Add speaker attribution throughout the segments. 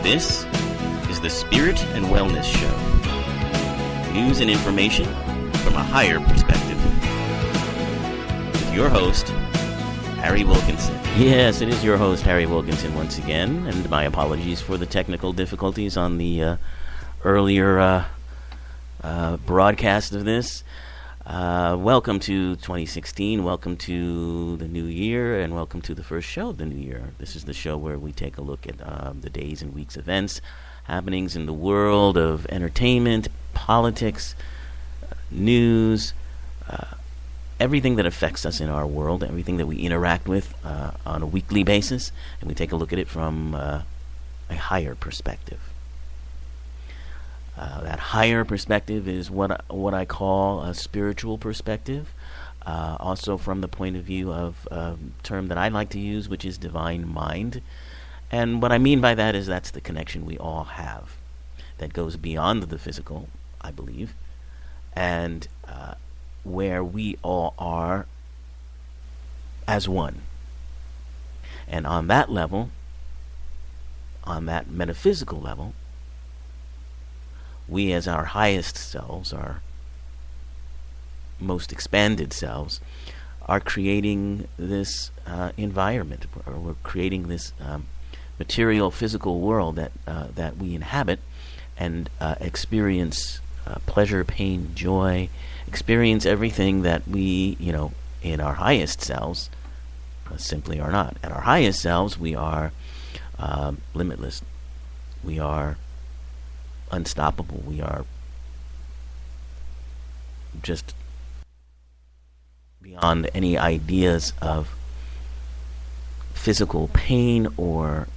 Speaker 1: This is the Spirit and Wellness Show. News and information from a higher perspective. With your host, Harry Wilkinson.
Speaker 2: Yes, it is your host, Harry Wilkinson, once again. And my apologies for the technical difficulties on the earlier broadcast of this. Welcome to 2016, welcome to the new year, and welcome to the first show of the new year. This is the show where we take a look at the days and weeks events, happenings in the world of entertainment, politics, news, everything that affects us in our world, everything that we interact with on a weekly basis, and we take a look at it from a higher perspective. That higher perspective is what I call a spiritual perspective, also from the point of view of a term that I like to use, which is divine mind. And what I mean by that is that's the connection we all have that goes beyond the physical, I believe, and where we all are as one. And on that level, on that metaphysical level, we as our highest selves, our most expanded selves, are creating this environment, or we're creating this material, physical world that we inhabit and experience pleasure, pain, joy, experience everything that we, in our highest selves, simply are not. At our highest selves, we are limitless. We are unstoppable. We are just beyond any ideas of physical pain or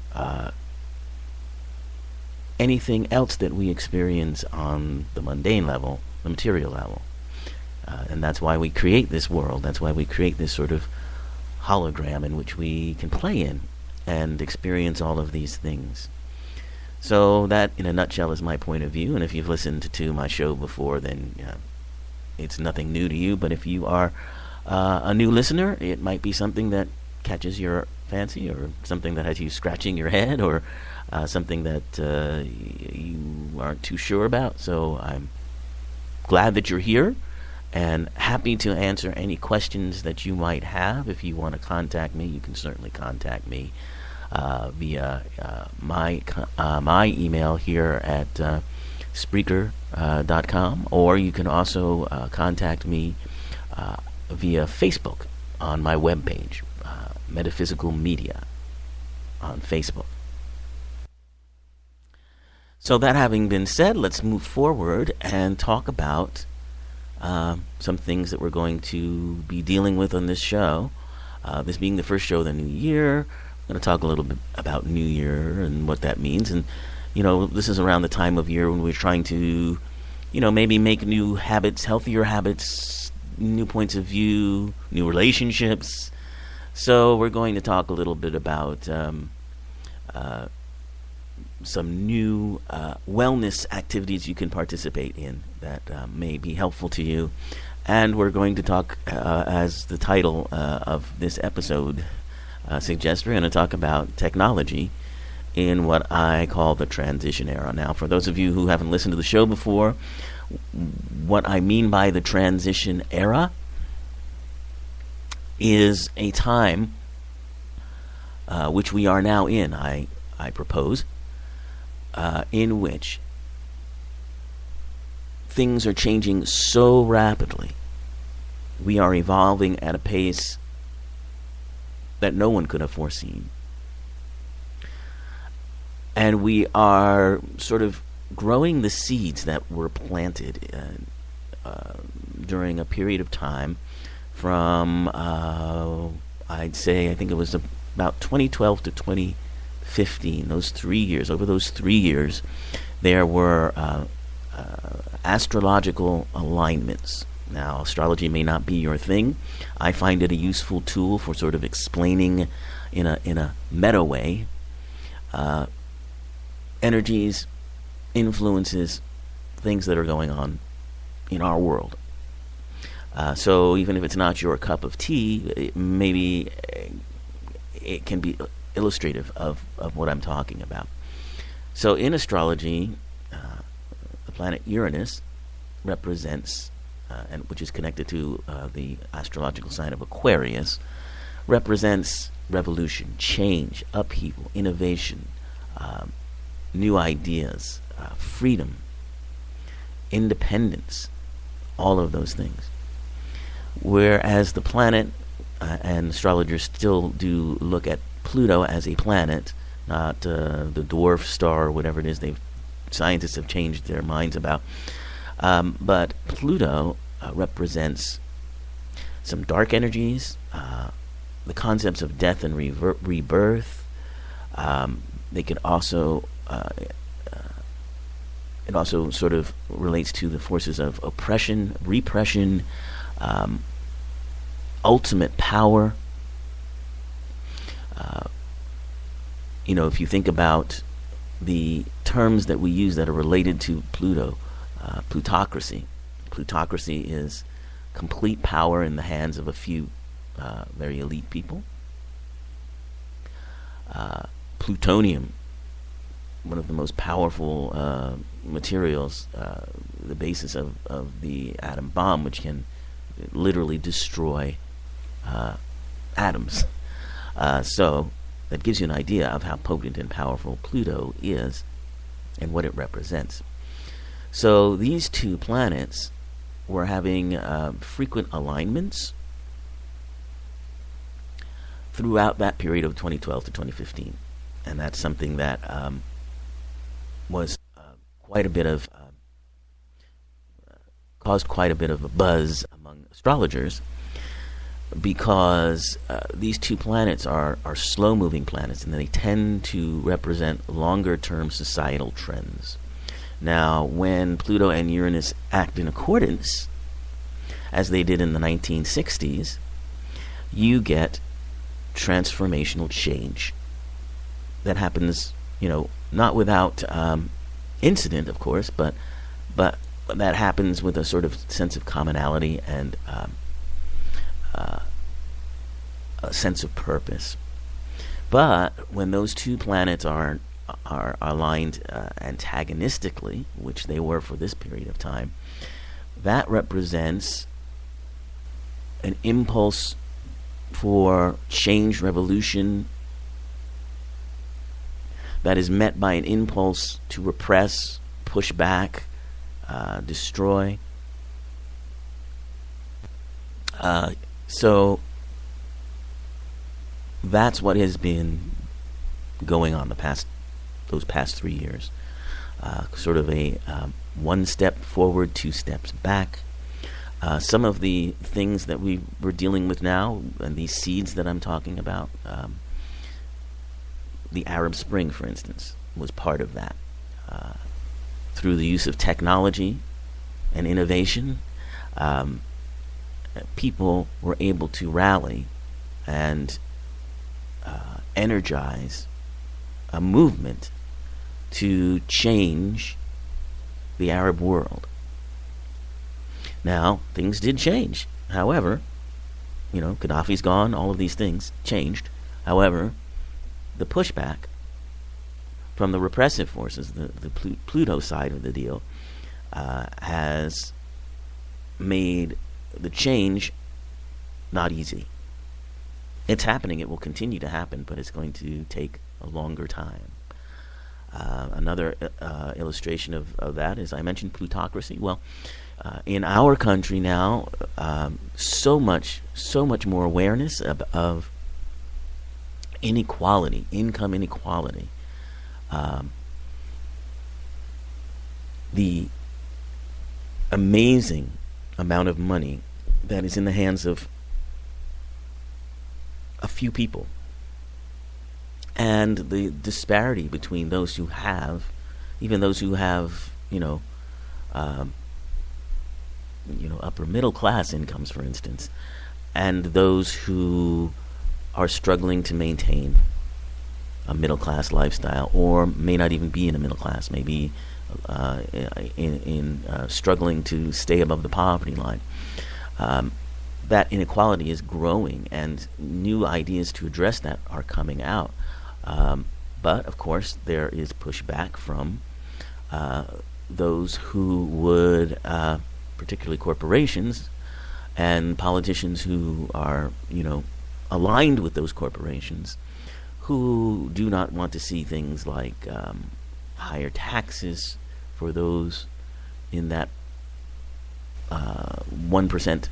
Speaker 2: anything else that we experience on the mundane level, the material level. And that's why we create this world. That's why we create this sort of hologram in which we can play in and experience all of these things. So that, in a nutshell, is my point of view. And if you've listened to my show before, then it's nothing new to you. But if you are a new listener, it might be something that catches your fancy, or something that has you scratching your head, or something that you aren't too sure about. So I'm glad that you're here and happy to answer any questions that you might have. If you want to contact me, you can certainly contact me via my email here at Spreaker.com, or you can also contact me via Facebook on my webpage, Metaphysical Media on Facebook. So that having been said, let's move forward and talk about some things that we're going to be dealing with on this show. This being the first show of the new year, I'm going to talk a little bit about New Year and what that means. And, this is around the time of year when we're trying to, maybe make new habits, healthier habits, new points of view, new relationships. So we're going to talk a little bit about some new wellness activities you can participate in that may be helpful to you. And we're going to talk, as the title of this episode suggests, we're going to talk about technology in what I call the transition era. Now, for those of you who haven't listened to the show before, what I mean by the transition era is a time which we are now in, I propose, in which things are changing so rapidly. We are evolving at a pace that no one could have foreseen. And we are sort of growing the seeds that were planted during a period of time from, I'd say, I think it was about 2012 to 2015, those 3 years. Over those 3 years, there were astrological alignments. Now, astrology may not be your thing. I find it a useful tool for sort of explaining in a meta way energies, influences, things that are going on in our world. So even if it's not your cup of tea, maybe it can be illustrative of what I'm talking about. So in astrology, the planet Uranus represents, and which is connected to the astrological sign of Aquarius, represents revolution, change, upheaval, innovation, new ideas, freedom, independence, all of those things. Whereas the planet, and astrologers still do look at Pluto as a planet, not the dwarf star or whatever it is scientists have changed their minds about. But Pluto represents some dark energies, the concepts of death and rebirth. They could also it also sort of relates to the forces of oppression, repression, ultimate power. If you think about the terms that we use that are related to Pluto, plutocracy. Plutocracy is complete power in the hands of a few very elite people. Plutonium, one of the most powerful materials, the basis of the atom bomb, which can literally destroy atoms. So that gives you an idea of how potent and powerful Pluto is and what it represents. So these two planets were having frequent alignments throughout that period of 2012 to 2015. And that's something that was quite a bit of caused quite a bit of a buzz among astrologers, because these two planets are slow-moving planets, and they tend to represent longer-term societal trends. Now, when Pluto and Uranus act in accordance, as they did in the 1960s, you get transformational change that happens, not without incident, of course, but that happens with a sort of sense of commonality and a sense of purpose. But when those two planets are aligned antagonistically, which they were for this period of time, that represents an impulse for change, revolution, that is met by an impulse to repress, push back, destroy. So that's what has been going on those past 3 years. Sort of a one step forward, 2 steps back. Some of the things that we were dealing with now, and these seeds that I'm talking about, the Arab Spring, for instance, was part of that. Through the use of technology and innovation, people were able to rally and energize a movement to change the Arab world. Now, things did change. However, Gaddafi's gone, all of these things changed. However, the pushback from the repressive forces, the Pluto side of the deal, has made the change not easy. It's happening. It will continue to happen, but it's going to take a longer time. Another illustration of that is, I mentioned plutocracy. Well, in our country now, so much more awareness of inequality, income inequality. The amazing amount of money that is in the hands of a few people, and the disparity between those who have, even those who have, upper middle class incomes, for instance, and those who are struggling to maintain a middle class lifestyle, or may not even be in a middle class, maybe struggling to stay above the poverty line. That inequality is growing, and new ideas to address that are coming out. But, of course, there is pushback from those who would, particularly corporations and politicians who are, aligned with those corporations, who do not want to see things like higher taxes for those in that 1%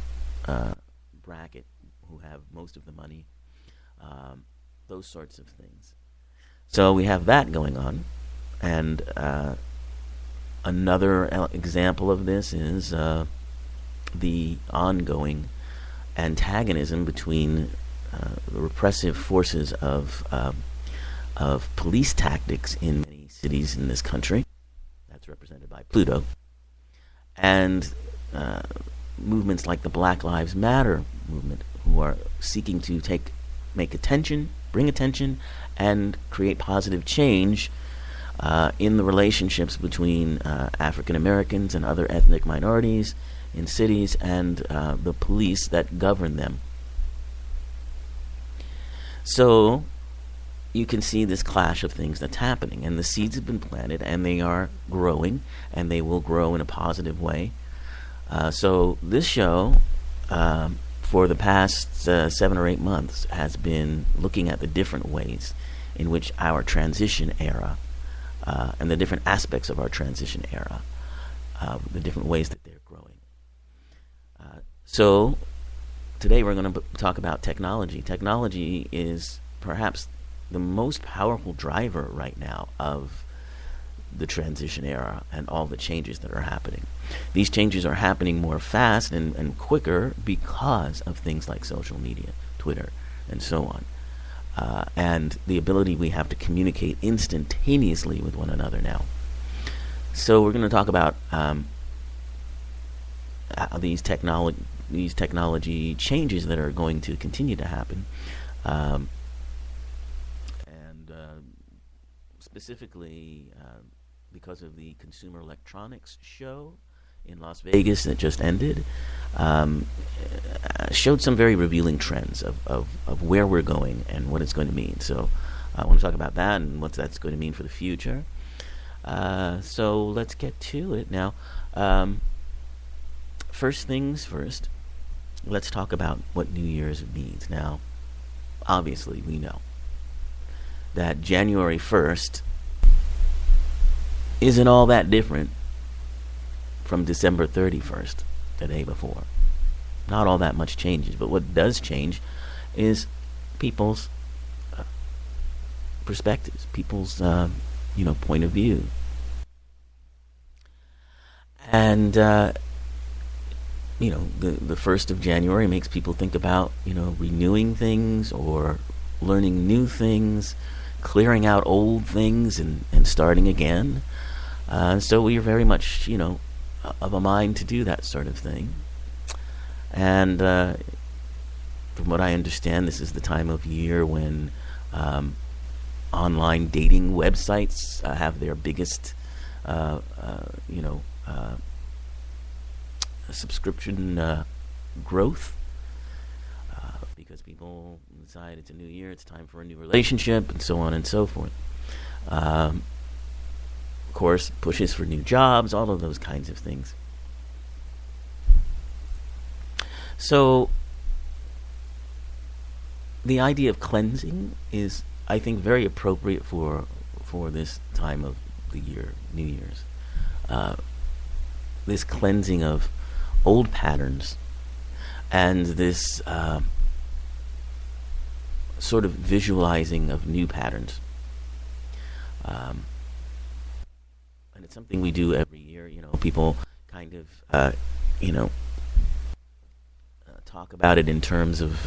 Speaker 2: bracket who have most of the money, those sorts of things. So we have that going on. And another example of this is the ongoing antagonism between the repressive forces of police tactics in many cities in this country. That's represented by Pluto. And movements like the Black Lives Matter movement, who are seeking to bring attention, and create positive change in the relationships between African Americans and other ethnic minorities in cities and the police that govern them. So you can see this clash of things that's happening, and the seeds have been planted, and they are growing, and they will grow in a positive way. So this show, for the past 7 or 8 months, has been looking at the different ways in which our transition era and the different aspects of our transition era, the different ways that they're growing. So today we're going to talk about technology. Technology is perhaps the most powerful driver right now of the transition era and all the changes that are happening. These changes are happening more fast and quicker because of things like social media, Twitter, and so on. And the ability we have to communicate instantaneously with one another now. So we're going to talk about these technology changes that are going to continue to happen. And specifically because of the Consumer Electronics Show in Las Vegas that just ended, showed some very revealing trends of where we're going and what it's going to mean. So I want to talk about that and what that's going to mean for the future. So let's get to it now. First things first, let's talk about what New Year's means. Now, obviously, we know that January 1st isn't all that different from December 31st, the day before. Not all that much changes, but what does change is people's perspectives, people's point of view. And the 1st of January makes people think about renewing things or learning new things, clearing out old things and starting again. So we are very much of a mind to do that sort of thing. And from what I understand, this is the time of year when online dating websites have their biggest subscription growth, because people decide it's a new year, it's time for a new relationship, and so on and so forth. Of course, pushes for new jobs, all of those kinds of things. So the idea of cleansing is, I think, very appropriate for this time of the year, New Year's. This cleansing of old patterns and this sort of visualizing of new patterns. And it's something we do every year. People kind of, talk about it in terms of,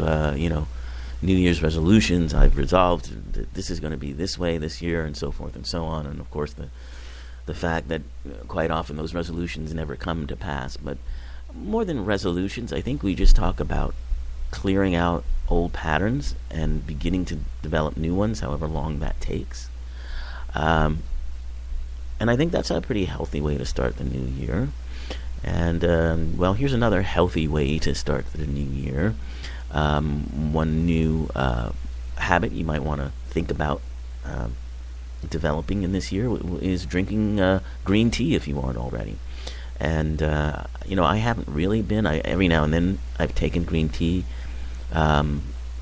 Speaker 2: New Year's resolutions. I've resolved that this is going to be this way this year, and so forth and so on. And of course, the fact that quite often those resolutions never come to pass. But more than resolutions, I think we just talk about clearing out old patterns and beginning to develop new ones, however long that takes. And I think that's a pretty healthy way to start the new year. And, here's another healthy way to start the new year. One new habit you might want to think about developing in this year is drinking green tea if you aren't already. And I haven't really been. Every now and then I've taken green tea,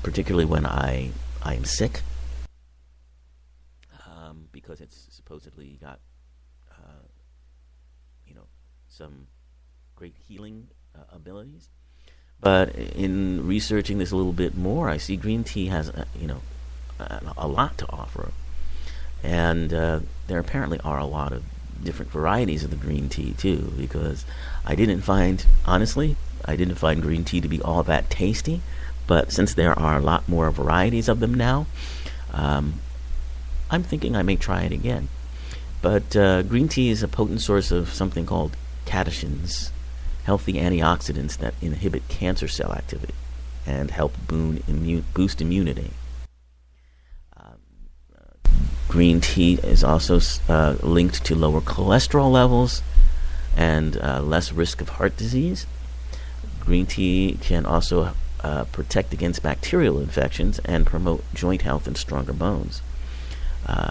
Speaker 2: particularly when I am sick, because it's supposedly got some great healing abilities. But in researching this a little bit more, I see green tea has a lot to offer, and there apparently are a lot of different varieties of the green tea too. Because I didn't find green tea to be all that tasty, but since there are a lot more varieties of them now, I'm thinking I may try it again. But green tea is a potent source of something called catechins, healthy antioxidants that inhibit cancer cell activity and help boost immunity. Green tea is also linked to lower cholesterol levels and less risk of heart disease. Green tea can also protect against bacterial infections and promote joint health and stronger bones.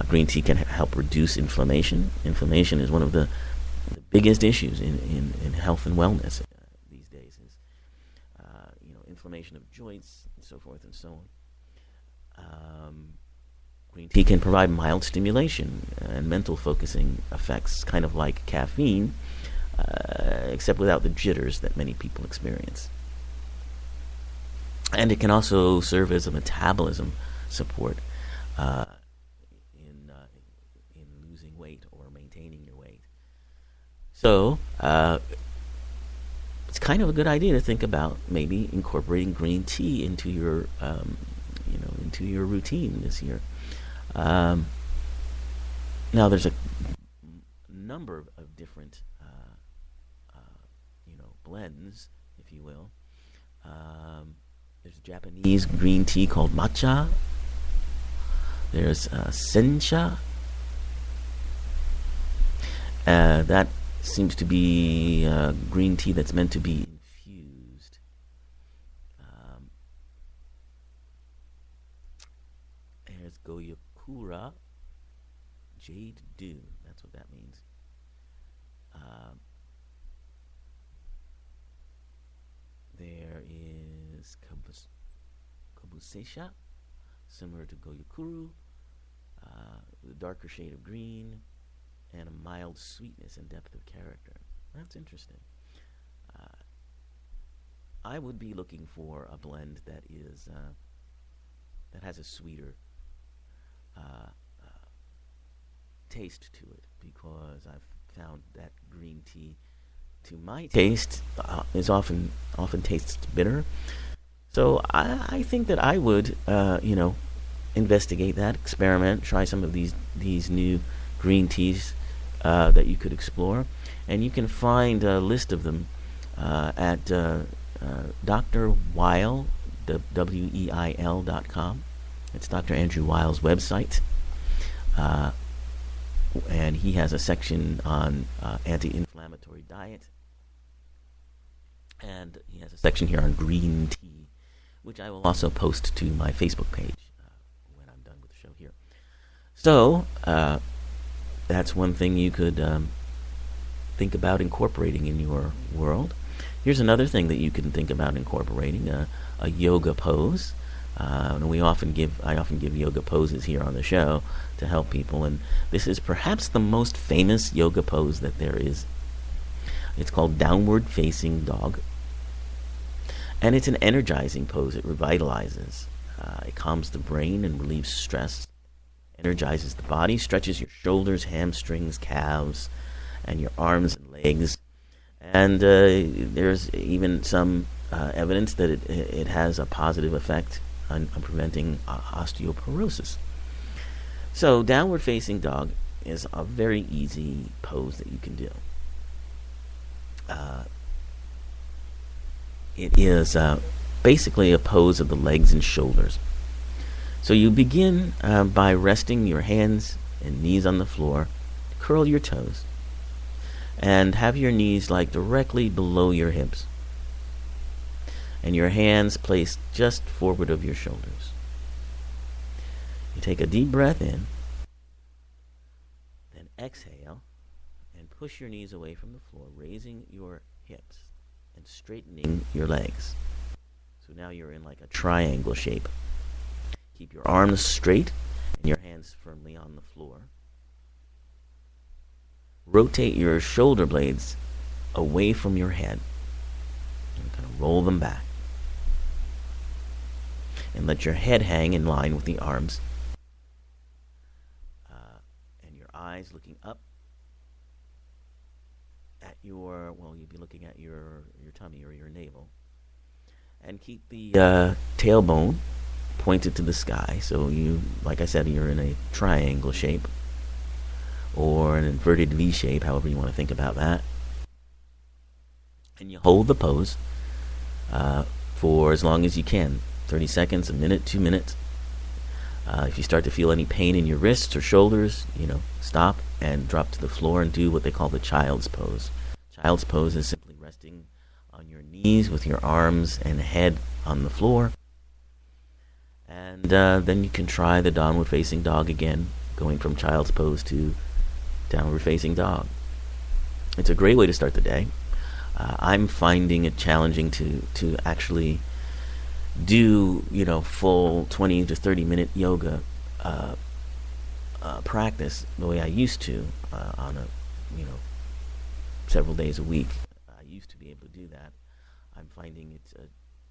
Speaker 2: Green tea can help reduce inflammation. Inflammation is one of the biggest issues in health and wellness these days. Is inflammation of joints and so forth and so on. Green tea can provide mild stimulation and mental focusing effects, kind of like caffeine, except without the jitters that many people experience. And it can also serve as a metabolism support in losing weight or maintaining your weight. So it's kind of a good idea to think about maybe incorporating green tea into your into your routine this year. Now there's a number of different blends, if you will. There's Japanese green tea called matcha. There's sencha. That seems to be green tea that's meant to be infused. There's Goyokura Jade Dew. That's what that means. There is Kabusesha, similar to Goyokuru, with a darker shade of green and a mild sweetness and depth of character. That's interesting. I would be looking for a blend that is that has a sweeter taste to it, because I've found that green tea, to my taste, is often tastes bitter. So I think that I would investigate that, experiment, try some of these new green teas that you could explore, and you can find a list of them at Dr. Weil, WEIL.com. It's Dr. Andrew Weil's website, and he has a section on anti-inflammatory diet, and he has a section here on green tea, which I will also post to my Facebook page when I'm done with the show here. So that's one thing you could think about incorporating in your world. Here's another thing that you can think about incorporating: a yoga pose. And I often give yoga poses here on the show to help people, and this is perhaps the most famous yoga pose that there is. It's called Downward Facing Dog, and it's an energizing pose. It revitalizes, it calms the brain and relieves stress, energizes the body, stretches your shoulders, hamstrings, calves, and your arms and legs. And there's even some evidence that it has a positive effect on preventing osteoporosis. So downward facing dog is a very easy pose that you can do. It is basically a pose of the legs and shoulders. So you begin by resting your hands and knees on the floor, curl your toes, and have your knees directly below your hips, and your hands placed just forward of your shoulders. You take a deep breath in, exhale and push your knees away from the floor, raising your hips and straightening your legs. So now you're in like a triangle shape. Keep your arms straight and your hands firmly on the floor. Rotate your shoulder blades away from your head and kind of roll them back. And let your head hang in line with the arms. And your eyes looking up at you'd be looking at your tummy or your navel. And keep the tailbone pointed to the sky. So you, like I said, you're in a triangle shape or an inverted V shape, however you want to think about that. And you hold the pose for as long as you can. 30 seconds, a minute, 2 minutes. If you start to feel any pain in your wrists or shoulders, stop and drop to the floor and do what they call the child's pose. Child's pose is simply resting on your knees with your arms and head on the floor. And then you can try the downward facing dog again, going from child's pose to downward facing dog. It's a great way to start the day. I'm finding it challenging to actually do full 20 to 30 minute yoga practice the way I used to on a several days a week. I used to be able to do that. I'm finding it's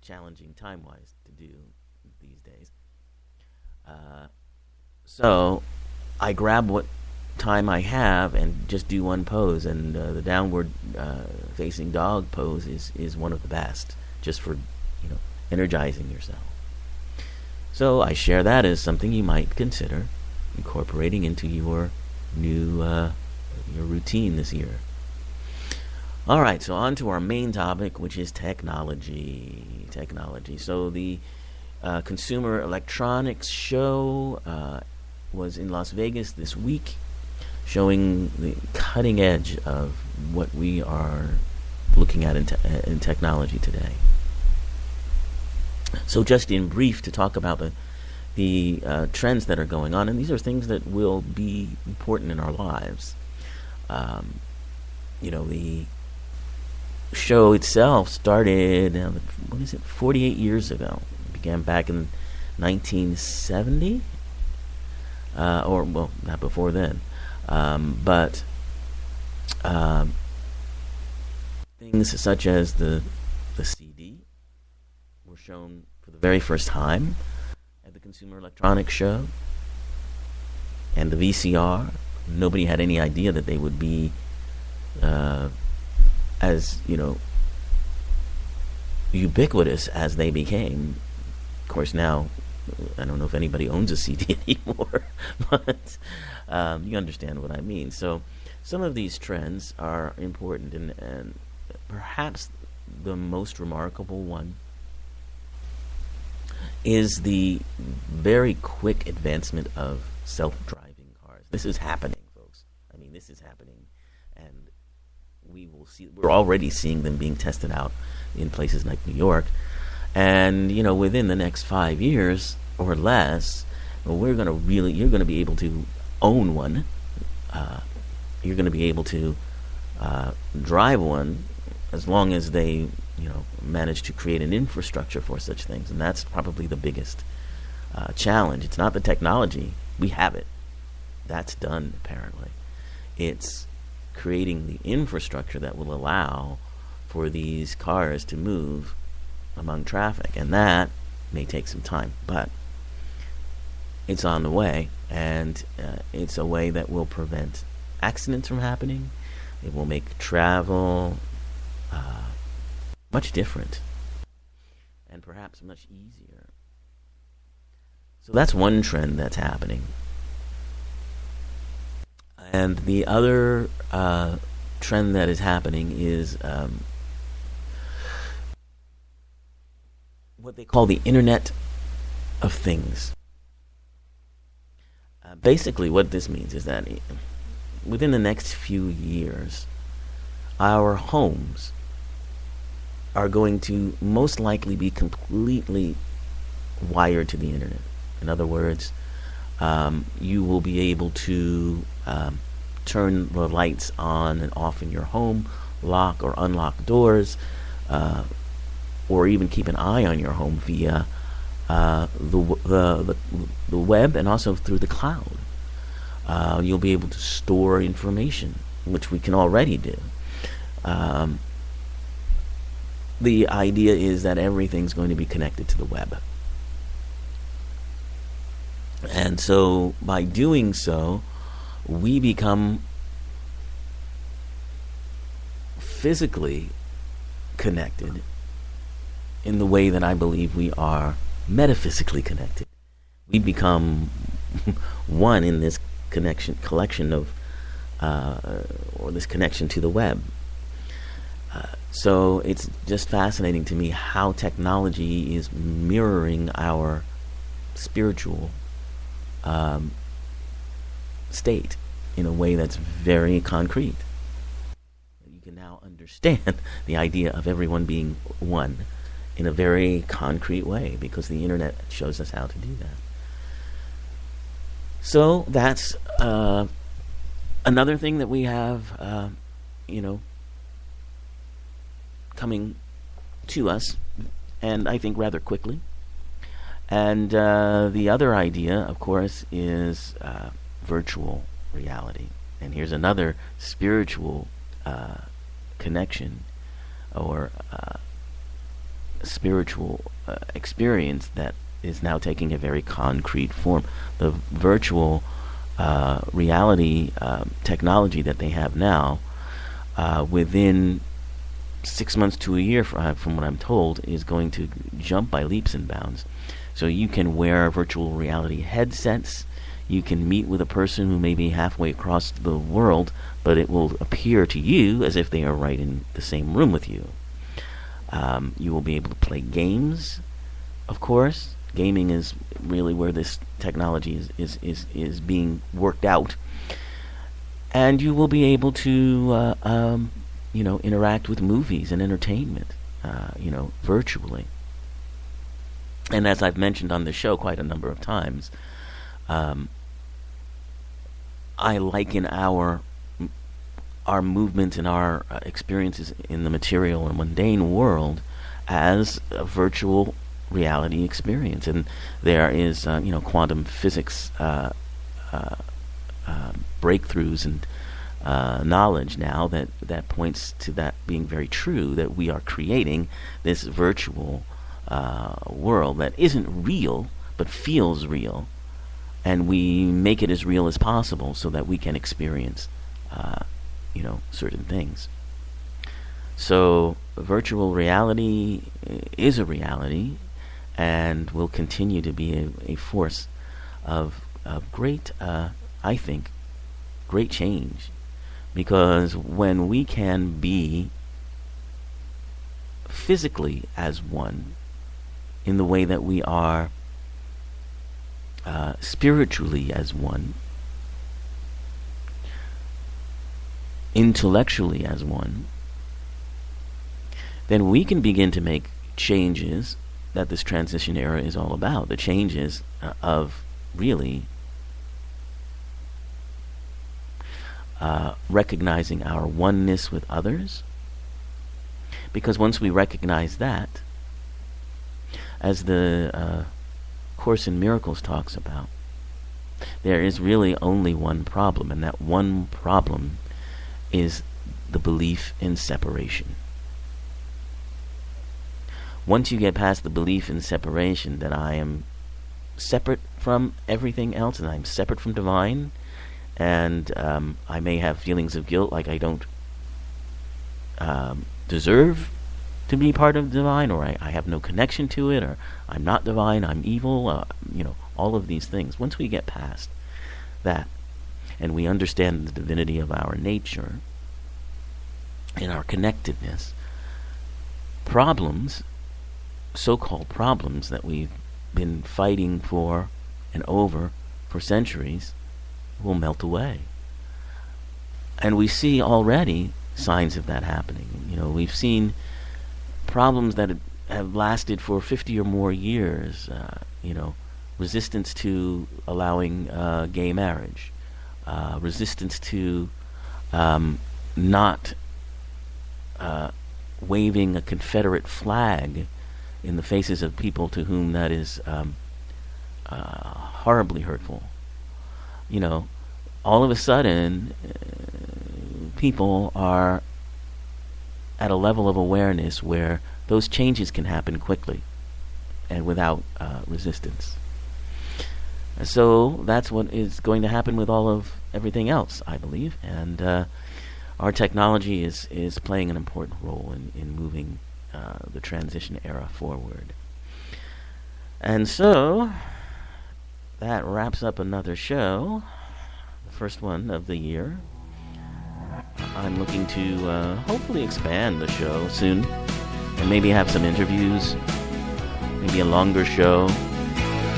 Speaker 2: challenging time-wise to do these days. So I grab what time I have and just do one pose, and the downward facing dog pose is one of the best, just for energizing yourself. So I share that as something you might consider incorporating into your new your routine this year. All right, so on to our main topic, which is technology. So the Consumer Electronics Show was in Las Vegas this week, showing the cutting edge of what we are looking at in technology today. So just in brief, to talk about the trends that are going on, and these are things that will be important in our lives. The show itself started, 48 years ago. It began back in 1970, not before then. But things such as the CD were shown for the very first time at the Consumer Electronics Show, and the VCR. Nobody had any idea that they would be as ubiquitous as they became. Of course, now I don't know if anybody owns a CD anymore, but you understand what I mean. So some of these trends are important, and perhaps the most remarkable one is the very quick advancement of self-driving cars. This is happening, folks. This is happening, and we're already seeing them being tested out in places like New York. And within the next 5 years or less, you're going to be able to own one. You're going to be able to drive one, as long as they manage to create an infrastructure for such things. And that's probably the biggest challenge. It's not the technology. We have it. That's done, apparently. It's creating the infrastructure that will allow for these cars to move among traffic. And that may take some time, but it's on the way. And it's a way that will prevent accidents from happening. It will make travel much different and perhaps much easier. So that's one trend that's happening. And the other trend that is happening is what they call the Internet of Things. Basically, what this means is that within the next few years, our homes are going to most likely be completely wired to the internet. In other words, you will be able to turn the lights on and off in your home, lock or unlock doors, or even keep an eye on your home via the web and also through the cloud. You'll be able to store information, which we can already do. The idea is that everything's going to be connected to the web. And so by doing so, we become physically connected in the way that I believe we are metaphysically connected. We become one in this collection of, or this connection to the web. So it's just fascinating to me how technology is mirroring our spiritual state in a way that's very concrete. You can now understand the idea of everyone being one in a very concrete way because the internet shows us how to do that. So that's another thing that we have, coming to us, and I think rather quickly. And the other idea, of course, is virtual reality. And here's another spiritual connection or spiritual experience that is now taking a very concrete form. The virtual reality technology that they have now, within 6 months to a year, from what I'm told, is going to jump by leaps and bounds. So you can wear virtual reality headsets. You can meet with a person who may be halfway across the world, but it will appear to you as if they are right in the same room with you. You will be able to play games, of course. Gaming is really where this technology is being worked out. And you will be able to interact with movies and entertainment, virtually. And as I've mentioned on the show quite a number of times, I liken our movement and our experiences in the material and mundane world as a virtual reality experience. And there is, quantum physics breakthroughs and knowledge now that points to that being very true, that we are creating this virtual world that isn't real but feels real, and we make it as real as possible so that we can experience certain things. So virtual reality is a reality and will continue to be a force of great, I think, great change, because when we can be physically as one in the way that we are spiritually as one, intellectually as one, then we can begin to make changes that this transition era is all about. The changes of really recognizing our oneness with others. Because once we recognize that, as the Course in Miracles talks about, there is really only one problem, and that one problem is the belief in separation. Once you get past the belief in separation, that I am separate from everything else, and I'm separate from divine, and I may have feelings of guilt, like I don't deserve to be part of divine, or I have no connection to it, or I'm not divine, I'm evil, all of these things. Once we get past that, and we understand the divinity of our nature and our connectedness, problems, so-called problems that we've been fighting for and over for centuries, will melt away. And we see already signs of that happening. We've seen problems that have lasted for 50 or more years, resistance to allowing gay marriage, resistance to not waving a Confederate flag in the faces of people to whom that is horribly hurtful. You know, all of a sudden, people are at a level of awareness where those changes can happen quickly and without resistance. And so that's what is going to happen with all of everything else, I believe. And our technology is playing an important role in moving the transition era forward. And so that wraps up another show, the first one of the year. I'm looking to hopefully expand the show soon and maybe have some interviews, maybe a longer show.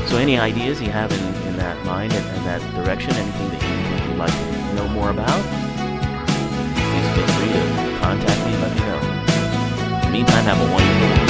Speaker 2: So any ideas you have in that mind and that direction, anything that you would like to know more about, please feel free to contact me and let me know. In the meantime, have a wonderful